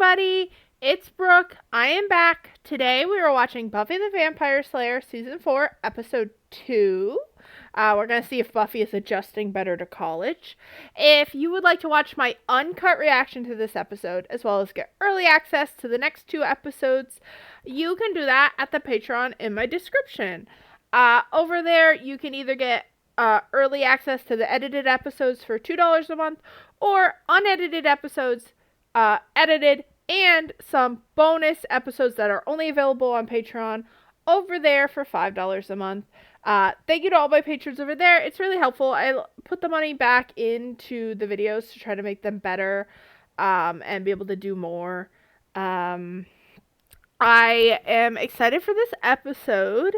everybody, it's Brooke. I am back. Today we are watching Buffy the Vampire Slayer Season 4, Episode 2. We're going to see if Buffy is adjusting better to college. If you would like to watch my uncut reaction to this episode, as well as get early access to the next 2 episodes, you can do that at the Patreon in my description. Over there, you can either get early access to the edited episodes for $2 a month, or unedited episodes, edited, and some bonus episodes that are only available on Patreon over there for $5 a month. Thank you to all my patrons over there. It's really helpful. I put the money back into the videos to try to make them better, and be able to do more. I am excited for this episode.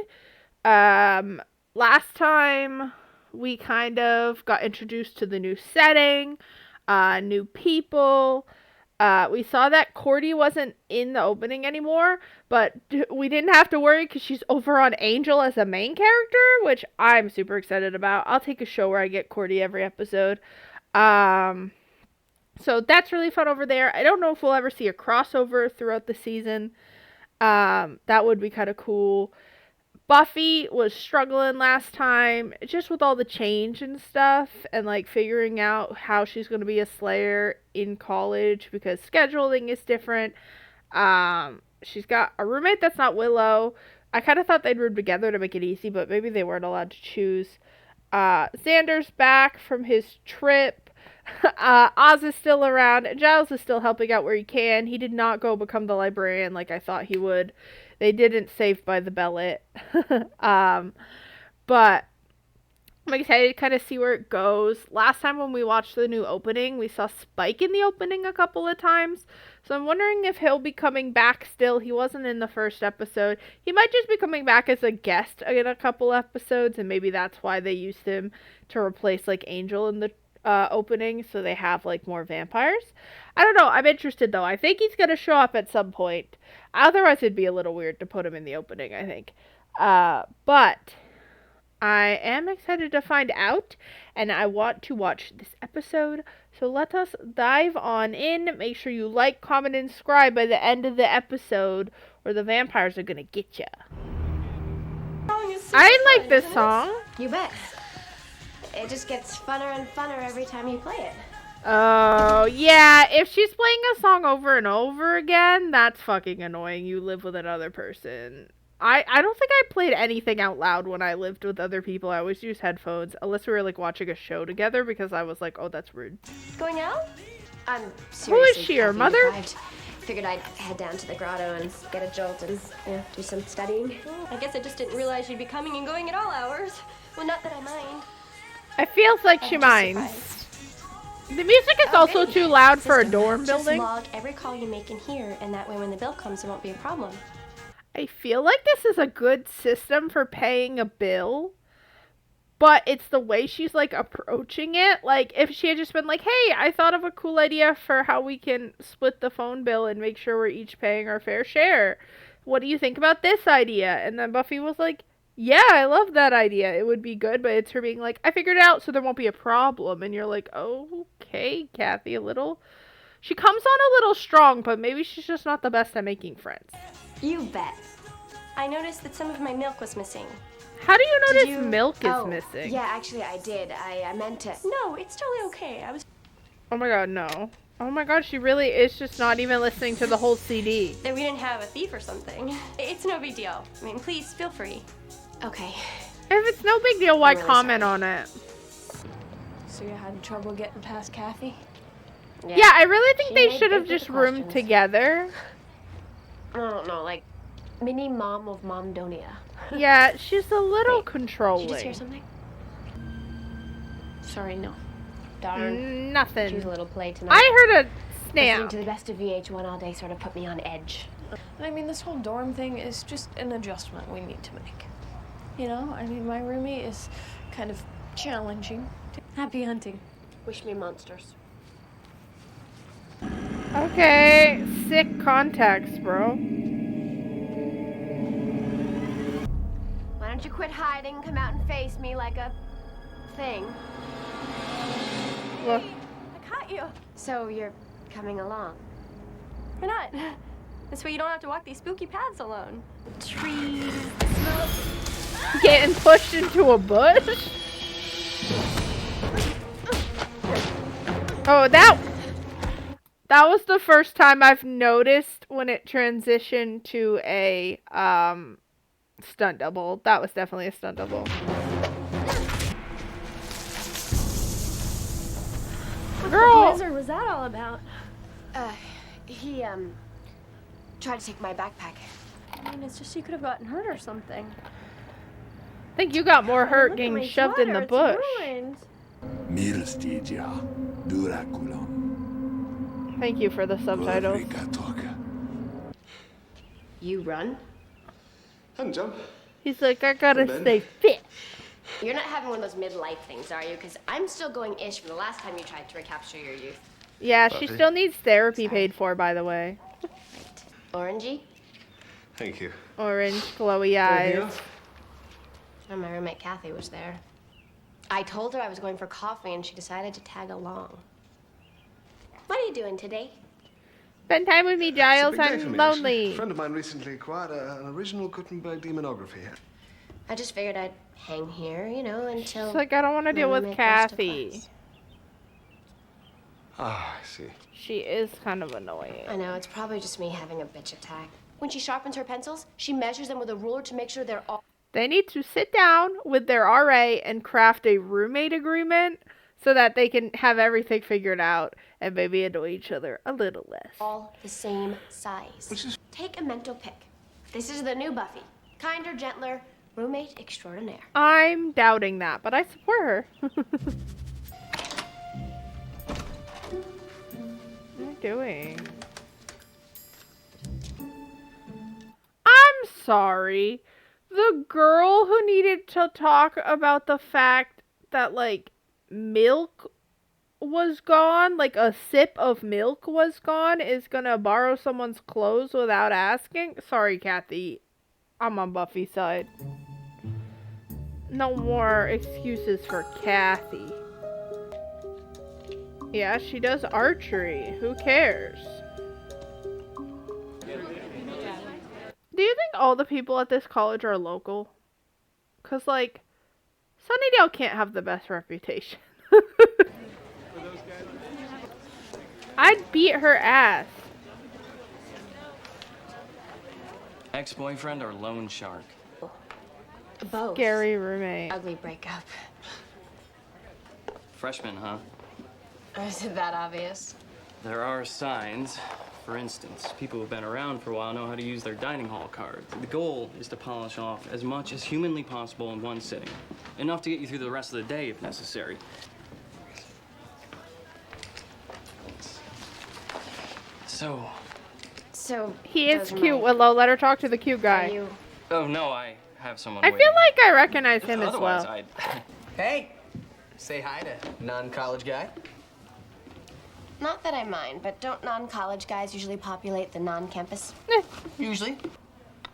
Last time we kind of got introduced to the new setting, new people. We saw that Cordy wasn't in the opening anymore, but we didn't have to worry because she's over on Angel as a main character, which I'm super excited about. I'll take a show where I get Cordy every episode. So that's really fun over there. I don't know if we'll ever see a crossover throughout the season. That would be kind of cool. Buffy was struggling last time, just with all the change and stuff, and like figuring out how she's going to be a Slayer in college because scheduling is different. She's got a roommate that's not Willow. I kind of thought they'd room together to make it easy, but maybe they weren't allowed to choose. Xander's back from his trip. Oz is still around, and Giles is still helping out where he can. He did not go become the librarian like I thought he would. They didn't save by the Bellet. But I'm excited to kind of see where it goes. Last time when we watched the new opening, we saw Spike in the opening a couple of times. So I'm wondering if he'll be coming back still. He wasn't in the first episode. He might just be coming back as a guest in a couple episodes, and maybe that's why they used him to replace like Angel in the opening, so they have like more vampires. I don't know. I'm interested though. I think he's gonna show up at some point. Otherwise, it'd be a little weird to put him in the opening, I think. But I am excited to find out, and I want to watch this episode. So let us dive on in. Make sure you like, comment, and subscribe by the end of the episode, or the vampires are gonna get ya. I like this song. You bet. It just gets funner and funner every time you play it. Oh, yeah. If she's playing a song over and over again, that's fucking annoying. You live with another person. I don't think I played anything out loud when I lived with other people. I always use headphones, unless we were, like, watching a show together, because I was like, oh, that's rude. Going out? I'm seriously. Who is she, your mother? Deprived. Figured I'd head down to the grotto and get a jolt and do some studying. I guess I just didn't realize you'd be coming and going at all hours. Well, not that I mind. It feels like she minds. The music is also too loud for a dorm building. Just log every call you make in here, and that way when the bill comes, it won't be a problem. I feel like this is a good system for paying a bill, but it's the way she's like approaching it. Like, if she had just been like, hey, I thought of a cool idea for how we can split the phone bill and make sure we're each paying our fair share. What do you think about this idea? And then Buffy was like, yeah, I love that idea. It would be good, but it's her being like, I figured it out, so there won't be a problem. And you're like, oh, okay, Kathy, a little. She comes on a little strong, but maybe she's just not the best at making friends. You bet. I noticed that some of my milk was missing. How do you notice milk is missing? Yeah, actually, I did. I meant to. No, it's totally okay. Oh my god, no. Oh my god, she really is just not even listening to the whole CD. That we didn't have a thief or something. It's no big deal. I mean, please, feel free. Okay. If it's no big deal, why comment on it? So you had trouble getting past Kathy? Yeah, I really think they should have just roomed together. I don't know, like mini mom of Momdonia. Yeah, she's a little controlling. Did you just hear something? Sorry, no. Darn. Nothing. She's a little play tonight. I heard a snap. Listening to the best of VH1 all day sort of put me on edge. And I mean, this whole dorm thing is just an adjustment we need to make. You know, I mean, my roomie is kind of challenging. Happy hunting. Wish me monsters. Okay, sick contacts, bro. Why don't you quit hiding and come out and face me like a thing? Look. I caught you. So you're coming along? Why not? This way you don't have to walk these spooky paths alone. Trees, smoke. Getting pushed into a bush? Oh, that was the first time I've noticed when it transitioned to a stunt double. That was definitely a stunt double. What Girl! the blizzard was that all about? He tried to take my backpack. I mean, it's just you could have gotten hurt or something. I think you got more hurt Look at getting my shoved in the sweater, bush. it's ruined. Mirstigia, Duraculum, Thank you for the subtitles. Gorricatoca. You run? And jump. He's like, I gotta Then- stay fit. You're not having one of those midlife things, are you? Because I'm still going ish from the last time you tried to recapture your youth. Yeah, she Buffy. still needs therapy Sorry. paid for, by the way. Right. Orangey? Thank you. Orange, glowy Anything eyes. else? Oh, my roommate Kathy was there. I told her I was going for coffee and she decided to tag along. What are you doing today? Spend time with me, Giles. It's a big day for I'm me, actually. lonely. A friend of mine recently acquired an original Gutenberg demonography. I just figured I'd hang here, you know, until. She's like, I don't want to my deal with roommate goes to Kathy. class. Ah, I see. She is kind of annoying. I know, it's probably just me having a bitch attack. When she sharpens her pencils, she measures them with a ruler to make sure they're all They need to sit down with their RA and craft a roommate agreement so that they can have everything figured out and maybe annoy each other a little less. the same size. Which is- Take a mental pick. This is the new Buffy. Kinder, gentler, roommate extraordinaire. I'm doubting that, but I support her. What are you doing? I'm sorry. The girl who needed to talk about the fact that, like, milk was gone, like a sip of milk was gone, is gonna borrow someone's clothes without asking? Sorry, Kathy. I'm on Buffy's side. No more excuses for Kathy. Yeah, she does archery. Who cares? Do you think all the people at this college are local? 'Cause, like, Sunnydale can't have the best reputation. I'd beat her ass. Ex-boyfriend or loan shark? Both. Scary roommate. Ugly breakup. Freshman, huh? Is it that obvious? There are signs. For instance, people who've been around for a while know how to use their dining hall card. The goal is to polish off as much as humanly possible in one sitting. Enough to get you through the rest of the day if necessary. So He is those are cute, my- Willow. Let her talk to the cute Are guy. you Oh, no, I have someone I waiting. feel like I recognize him as Otherwise, well. I'd... Hey, say hi to non-college guy. Not that I mind, but don't non-college guys usually populate the non-campus? Usually.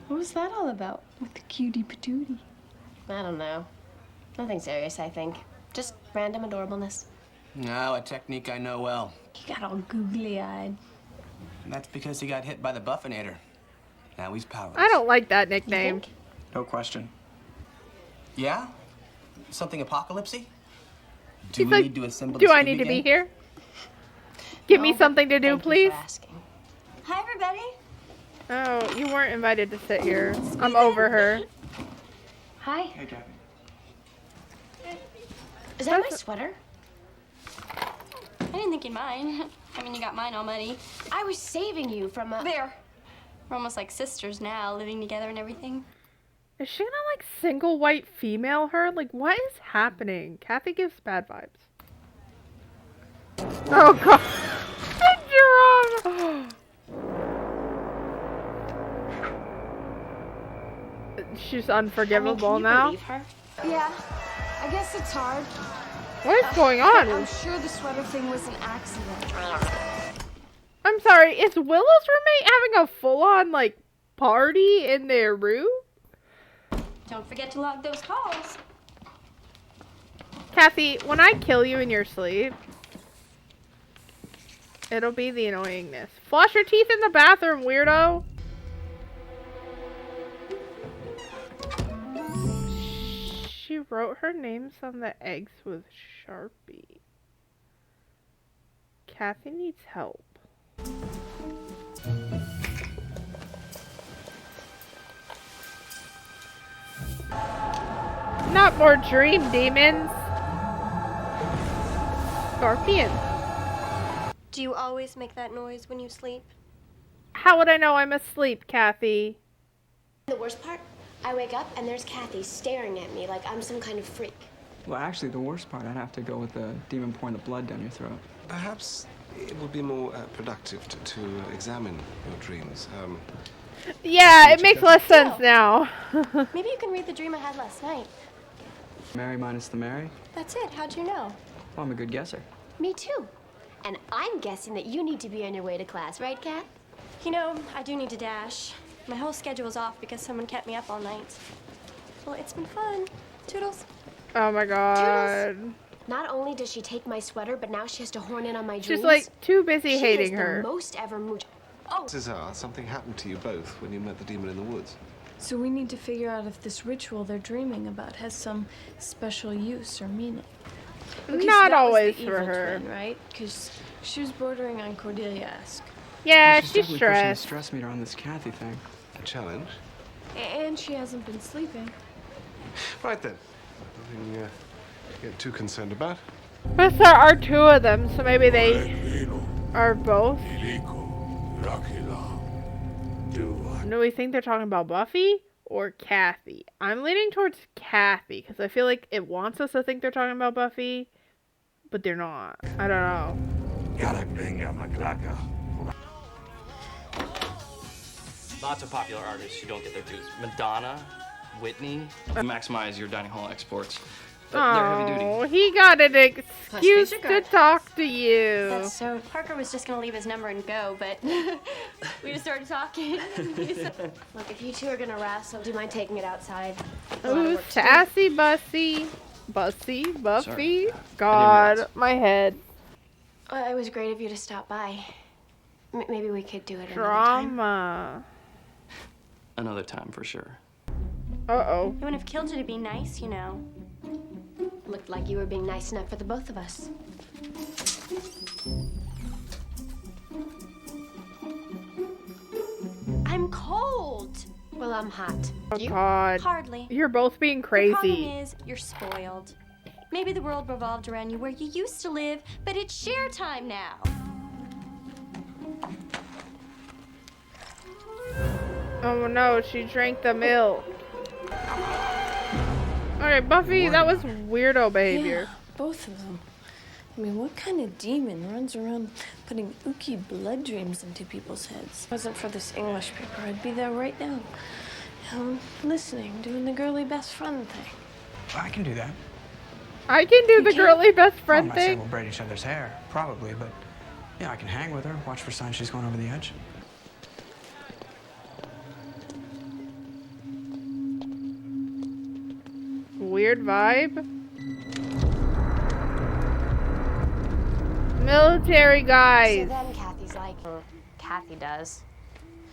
What was that all about with the cutie patootie? I don't know. Nothing serious, I think. Just random adorableness. No, a technique I know well. He got all googly-eyed. And that's because he got hit by the Buffinator. Now he's powerless. I don't like that You nickname. think? No question. Yeah? Something apocalypsy? Do He's we like, need to assemble do the I Scooby need to be Gang? here? Give me No, something to do, thank you please. for asking. Hi, everybody. Oh, you weren't invited to sit here. I'm over her. Hi. Hey, Kathy. Is that my sweater? I didn't think you'd mind. I mean, you got mine all muddy. I was saving you from a... There. We're almost like sisters now, living together and everything. Is she gonna, like, single white female her? Like, what is happening? Kathy gives bad vibes. Oh, God. Jerome. She's unforgivable can you now. believe her? Yeah, I guess it's hard. What is going I'm on? sure the sweater thing was an accident. I'm sorry, is Willow's roommate having a full-on, like, party in their room? Don't forget to log those calls. Kathy, when I kill you in your sleep, It'll be the annoyingness. Floss your teeth in the bathroom, weirdo! She wrote her names on the eggs with Sharpie. Kathy needs help. Not more dream demons! Scorpion. Do you always make that noise when you sleep? How would I know I'm asleep, Kathy? The worst part? I wake up and there's Kathy staring at me like I'm some kind of freak. Well, actually, the worst part, I'd have to go with the demon pouring the blood down your throat. Perhaps it would be more productive to examine your dreams. Yeah, it makes less sense now. Maybe you can read the dream I had last night. Mary minus the Mary? That's it. How'd you know? Well, I'm a good guesser. Me too. And I'm guessing that you need to be on your way to class, right, Kat? You know, I do need to dash. My whole schedule's off because someone kept me up all night. Well, it's been fun. Toodles. Oh my god. Toodles. Not only does she take my sweater, but now she has to horn in on my dreams. She's like too busy hating She is her. the most ever Oh. Cesar, something happened to you both when you met the demon in the woods. So we need to figure out if this ritual they're dreaming about has some special use or meaning. Okay, so Not that was always the for evil her. twin, right? Because she was bordering on Cordelia-esque. Yeah, Well, she's definitely pushing the stressed. stress meter on this Kathy thing. A challenge? And she hasn't been sleeping. Right then. Nothing to get too concerned about. But there are two of them, so maybe they are both. Do we think they're talking about Buffy or Kathy? I'm leaning towards Kathy because I feel like it wants us to think they're talking about Buffy, but they're not. I don't know. Lots of popular artists who don't get their dues. Madonna, Whitney. Maximize your dining hall exports. But they're heavy duty. Oh, he got an excuse face to your talk to you. That's so. Parker was just gonna leave his number and go, but we just started talking. Look, if you two are gonna wrestle, do you mind taking it outside? A lot of Ooh, work to do. sassy Bussy. Buffy. Sorry. God, my head. Well, it was great of you to stop by. Maybe we could do it another time. Drama. Another time for sure. Uh-oh. I wouldn't have killed you to be nice, you know. Looked like you were being nice enough for the both of us. I'm cold. Well, I'm hot. Oh, You? God. Hardly. You're both being The problem crazy. is, you're spoiled. Maybe the world revolved around you where you used to live, but it's share time now. Oh no, she drank the milk. Alright, Buffy, that was weirdo behavior. Yeah, both of them. I mean, what kind of demon runs around putting ooky blood dreams into people's heads? If it wasn't for this English paper, I'd be there right now. Listening, doing the girly best friend thing. I can do that. I can do the girly best Well, I friend might say thing. we'll braid each other's hair, probably, but yeah, I can hang with her, watch for signs she's going over the edge. Weird vibe. Military So guys. then Kathy's like, Kathy does.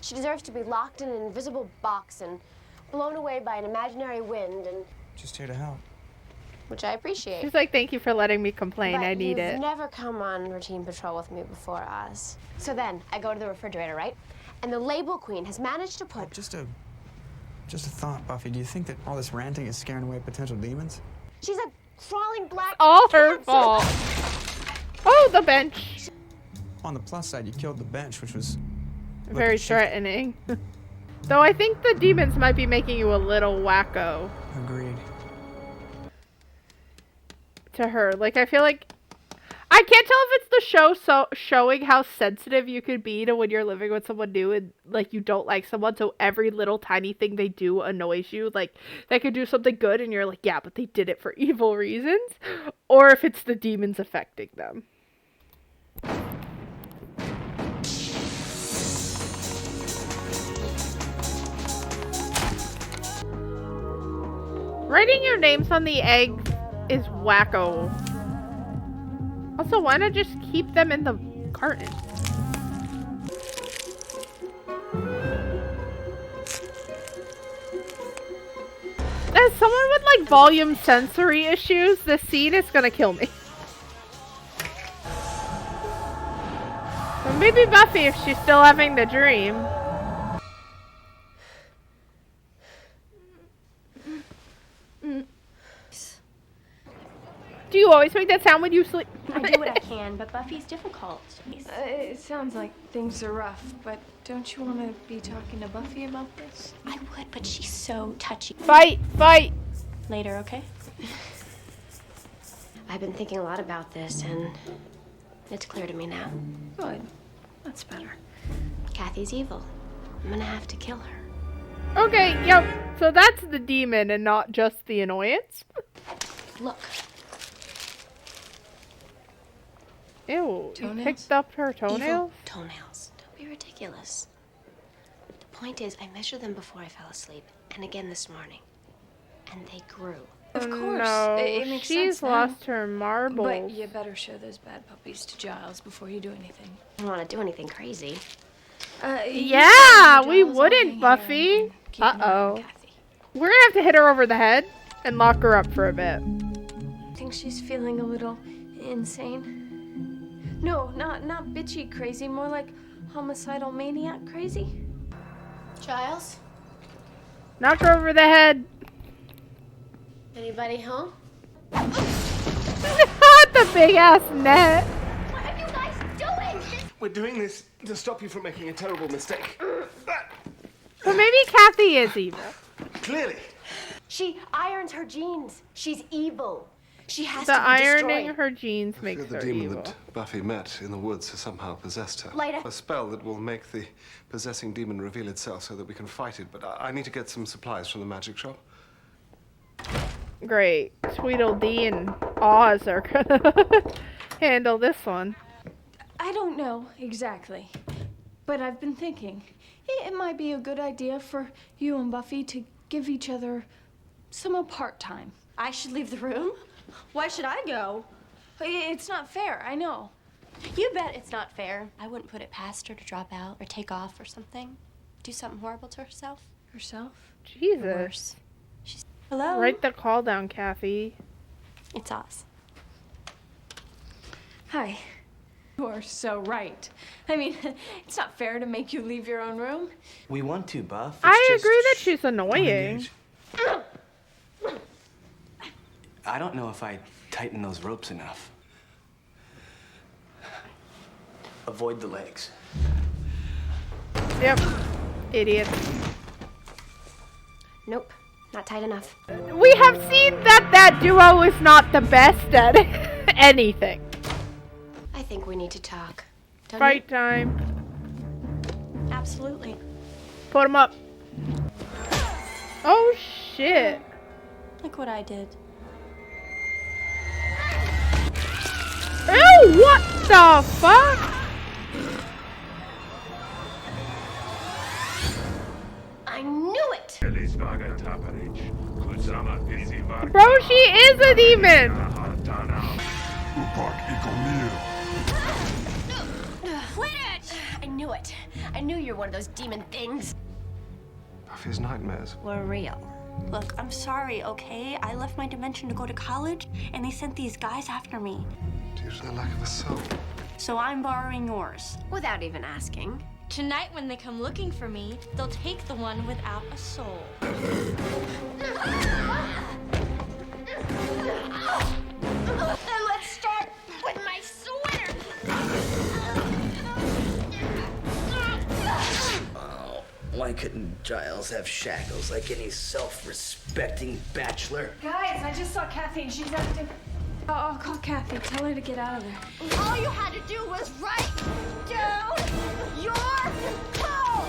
She deserves to be locked in an invisible box and blown away by an imaginary wind, and Just here to help. which I appreciate. She's like, thank you for letting me complain. But I need you've it. never come on routine patrol with me before, Oz. So then I go to the refrigerator, right? And the label queen has managed to put. Just a thought, Buffy. Do you think that all this ranting is scaring away potential demons? She's a crawling black. All her cancer. fault. Oh, the bench. On the plus side, you killed the bench, which was Very threatening. Though I think the demons might be making you a little wacko Agreed. to her. Like, I feel like I can't tell if it's the show showing how sensitive you could be to when you're living with someone new and like you don't like someone, so every little tiny thing they do annoys you. Like they could do something good and you're like, yeah, but they did it for evil reasons, or if it's the demons affecting them. Writing your names on the eggs is wacko. Also, why not just keep them in the carton. As someone with like volume sensory issues, this scene is gonna kill me. But maybe Buffy if she's still having the dream. Do you always make that sound when you sleep? I do what I can, but Buffy's difficult. It sounds like things are rough, but don't you want to be talking to Buffy about this? I would, but she's so touchy. Fight! Fight! Later, okay? I've been thinking a lot about this, and it's clear to me now. Good. That's better. Kathy's evil. I'm gonna have to kill her. Okay, yep. So that's the demon and not just the annoyance. Look. Ew, you Toenails? picked up her toenails? Evil toenails. Don't be ridiculous. The point is, I measured them before I fell asleep, and again this morning. And they grew. Of course. No, It makes she's sense now. lost her marbles. But you better show those bad puppies to Giles before you do anything. I don't want to do anything crazy. Yeah, we wouldn't, Buffy. Uh-oh. We're gonna have to hit her over the head and lock her up for a bit. I think she's feeling a little insane. No, not bitchy crazy, more like homicidal maniac crazy. Giles? Knock her over the head. Anybody home? The big ass net. What are you guys doing? We're doing this to stop you from making a terrible mistake. But maybe Kathy is evil. Clearly. She irons her jeans. She's evil. She has The to be ironing destroyed. her jeans I makes fear her the demon evil. that Buffy met in the woods has somehow possessed her. Later. A spell that will make the possessing demon reveal itself so that we can fight it. But I need to get some supplies from the magic shop. Great. Tweedledee and Oz are gonna handle this one. I don't know exactly, but I've been thinking it might be a good idea for you and Buffy to give each other some apart time. I should leave the room? Why should I go? It's not fair, I know. You bet it's not fair. I wouldn't put it past her to drop out or take off or something. Do something horrible to herself. Herself? Jesus. Worse. Hello? Write the call down, Kathy. It's Oz. Hi. You are so right. I mean, it's not fair to make you leave your own room. We want to, Buff. It's I just- agree that she's annoying. I don't know if I tighten those ropes enough. Avoid the legs. Yep. Idiot. Nope. Not tight enough. We have seen that that duo is not the best at anything. I think we need to talk. Don't Fight time. you? Absolutely. Put him up. Oh shit. Look what I did. Ew, what the fuck? I knew it! Bro, she is a demon. Quit it! I knew it. I knew you were one of those demon things. Buffy's nightmares. Were real. Look, I'm sorry, okay? I left my dimension to go to college, and they sent these guys after me. Due to the lack of a soul. So I'm borrowing yours. Without even asking. Tonight, when they come looking for me, they'll take the one without a soul. Then let's start with my sweater. Why couldn't Giles have shackles like any self-respecting bachelor? Guys, I just saw Kathy and she's acting. I'll call Kathy. Tell her to get out of there. All you had to do was write down your code!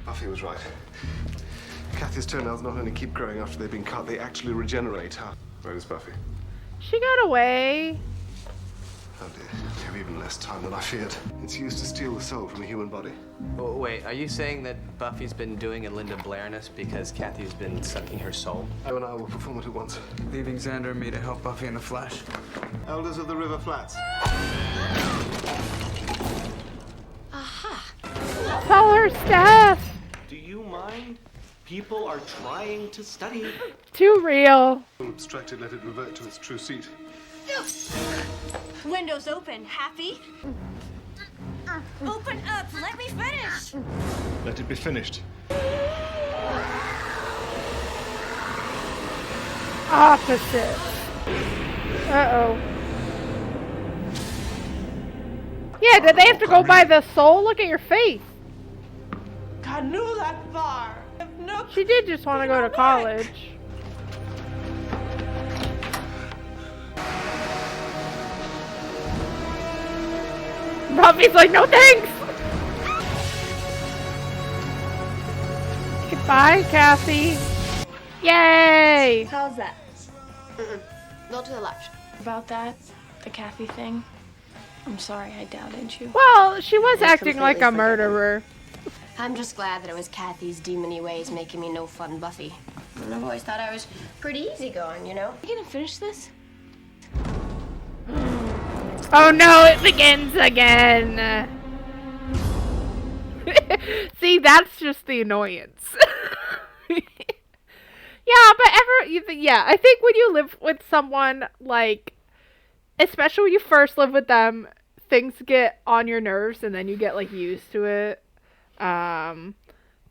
Buffy was right. Kathy's toenails not only keep growing after they've been cut, they actually regenerate. Huh? Where is Buffy? She got away. Oh dear, we have even less time than I feared. It's used to steal the soul from a human body. Oh, wait, are you saying that Buffy's been doing a Linda Blairness because Kathy's been sucking her soul? You and I will perform it at once. Leaving Xander and me to help Buffy in the flesh. Elders of the River Flats. Aha. Tell her, Steph. Do you mind? People are trying to study. Too real. Abstract it, let it revert to its true seat. Windows open. Happy? Open up. Let me finish. Let it be finished. Opposite. Uh-oh. Yeah, did they have to go by the soul? Look at your face. I knew that far. No. She did just want to go to college. Buffy's like, no thanks! Goodbye, Kathy. Yay! How's that? Go to the left. About that, the Kathy thing. I'm sorry I doubted you. Well, she was acting like a murderer. I'm just glad that it was Kathy's demony ways making me no fun Buffy. And I've always thought I was pretty easygoing, you know? You gonna finish this? Oh no, it begins again. See, that's just the annoyance. Yeah, but I think when you live with someone, like, especially when you first live with them, things get on your nerves and then you get, like, used to it.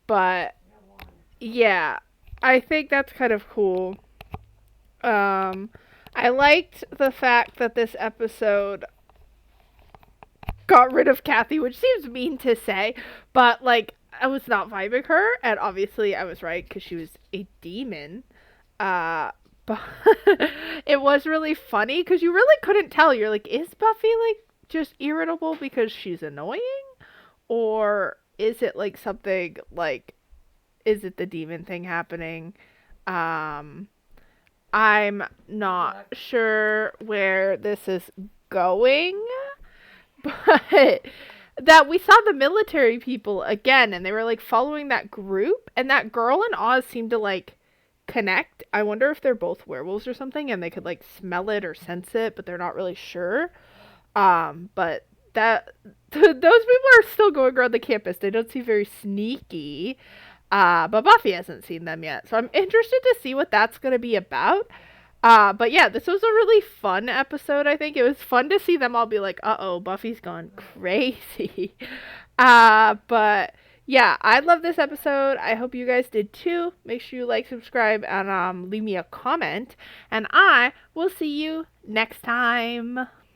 But yeah, I think that's kind of cool. I liked the fact that this episode got rid of Kathy, which seems mean to say, but, like, I was not vibing her, and obviously I was right because she was a demon. But it was really funny because you really couldn't tell. You're like, is Buffy, like, just irritable because she's annoying? Or is it, like, something, like, is it the demon thing happening? I'm not sure where this is going, but that we saw the military people again, and they were, like, following that group, and that girl in Oz seemed to, like, connect. I wonder if they're both werewolves or something, and they could, like, smell it or sense it, but they're not really sure. But that those people are still going around the campus. They don't seem very sneaky. But Buffy hasn't seen them yet, so I'm interested to see what that's going to be about. But yeah, this was a really fun episode, I think. It was fun to see them all be like, uh-oh, Buffy's gone crazy. But yeah, I love this episode. I hope you guys did too. Make sure you like, subscribe, and leave me a comment. And I will see you next time.